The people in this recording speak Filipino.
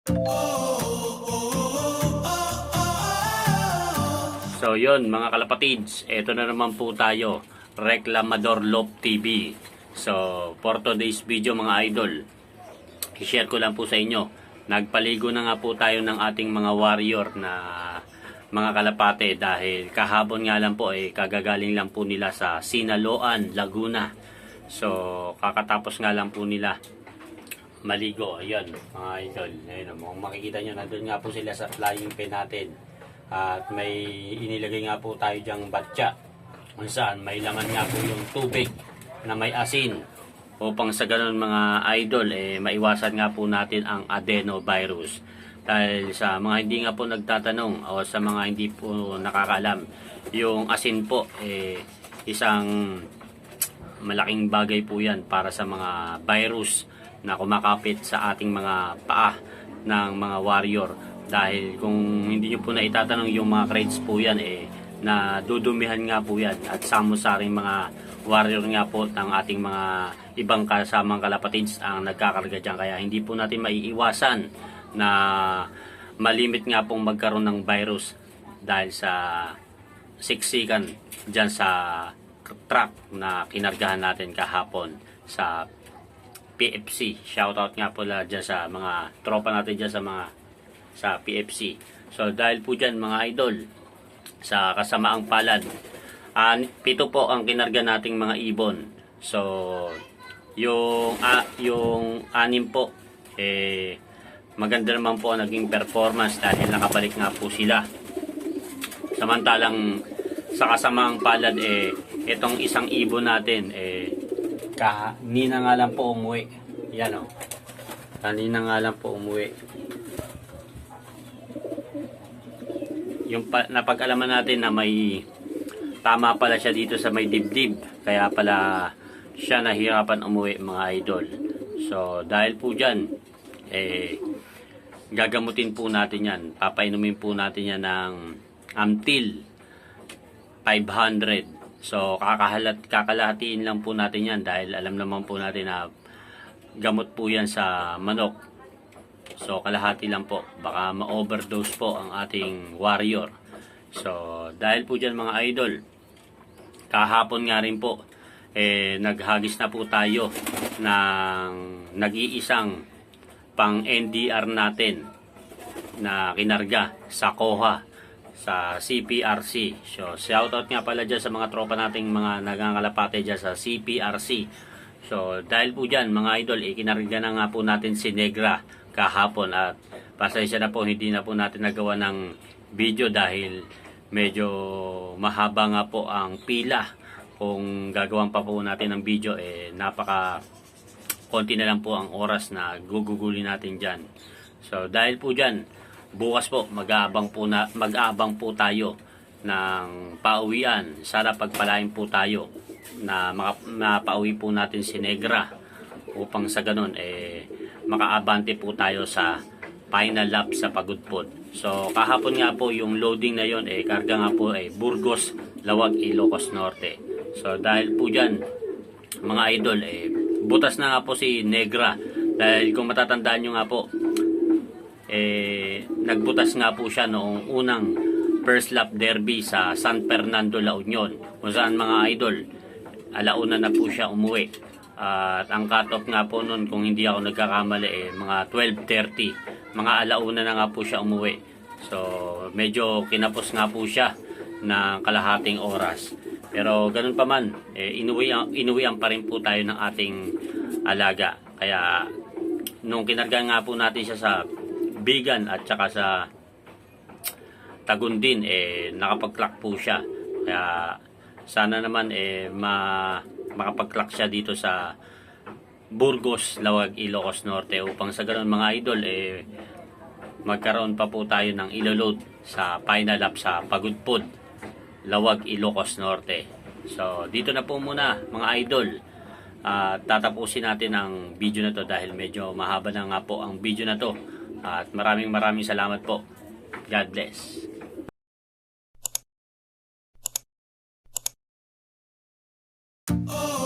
So yun mga kalapatids, eto na naman po tayo, Reclamador Love TV. So for today's video mga idol, i-share ko lang po sa inyo. Nagpaligo na nga po tayo ng ating mga warrior na mga kalapate dahil kahapon nga lang po kagagaling lang po nila sa Sinaloan, Laguna. So kakatapos nga lang po nila maligo. Ayan mga idol, ayun, makikita nyo nandun nga po sila sa flying pen natin. At may inilagay nga po tayo dyang batya kung saan may laman nga po yung tubig na may asin upang sa ganun mga idol maiwasan nga po natin ang adenovirus. Dahil sa mga hindi nga po nagtatanong o sa mga hindi po nakakaalam, yung asin po isang malaking bagay po yan para sa mga virus na kumakapit sa ating mga paa ng mga warrior. Dahil kung hindi nyo po na itatanong yung mga crates po yan na dudumihan nga po yan at samusaring mga warrior nga po ng ating mga ibang kasamang kalapatids ang nagkakarga dyan. Kaya hindi po natin maiiwasan na malimit nga pong magkaroon ng virus dahil sa siksikan dyan sa truck na kinargahan natin kahapon sa PFC. Shoutout nga po dyan sa mga tropa natin dyan sa PFC. So dahil po dyan mga idol, sa kasamaang palad, 7 po ang kinarga nating mga ibon. So yung 6 po maganda naman po ang naging performance dahil nakabalik nga po sila. Samantalang sa kasamaang palad itong isang ibon natin kanina nga lang po umuwi. Yan o. Kanina nga lang po umuwi. Yung napag-alaman natin na may tama pala siya dito sa may dibdib, kaya pala siya nahirapan umuwi mga idol. So dahil po dyan gagamutin po natin yan, papainumin po natin yan ng Amtil 500. So kakalahatiin lang po natin yan dahil alam naman po natin na gamot po yan sa manok. So kalahati lang po, baka ma-overdose po ang ating warrior. So dahil po dyan mga idol, kahapon nga rin po naghagis na po tayo ng nag-iisang pang NDR natin na kinarga sa Koha, sa CPRC. So shoutout nga pala dyan sa mga tropa nating mga nagangalapate dyan sa CPRC. So dahil po dyan mga idol, kinarga na nga po natin si Negra kahapon at pasensya na po hindi na po natin nagawa ng video dahil medyo mahaba nga po ang pila. Kung gagawan pa po natin ng video napaka konti na lang po ang oras na gugugulin natin dyan. So dahil po dyan, bukas po mag-aabang po tayo ng pauwian. Sana pagpalain po tayo na mapauwi po natin si Negra upang sa ganun makaabante po tayo sa final lap sa Pagudpod. So kahapon nga po yung loading na yon karga nga po Burgos, Lawag, Ilocos Norte. So dahil po dyan mga idol butas na nga po si Negra dahil kung matatandaan nyo nga po nagbutas nga po siya noong unang first lap derby sa San Fernando, La Union, kung saan mga idol alauna na po siya umuwi. At ang cut-off nga po nun, kung hindi ako nagkakamali, mga 12:30. Mga alauna na nga po siya umuwi. So, medyo kinapos nga po siya ng kalahating oras. Pero ganun pa man, inuwian pa rin po tayo ng ating alaga. Kaya, nung kinarga nga po natin siya sa Bigan at saka sa Tagundin, nakapag-clock po siya. Kaya, sana naman makapag-clock siya dito sa Burgos, Lawag, Ilocos Norte upang sa ganun mga idol magkaroon pa po tayo ng iloload sa final lap sa Pagudpod, Lawag, Ilocos Norte. So dito na po muna mga idol, tatapusin natin ang video na to dahil medyo mahaba na nga po ang video na to at maraming salamat po. God bless. Oh.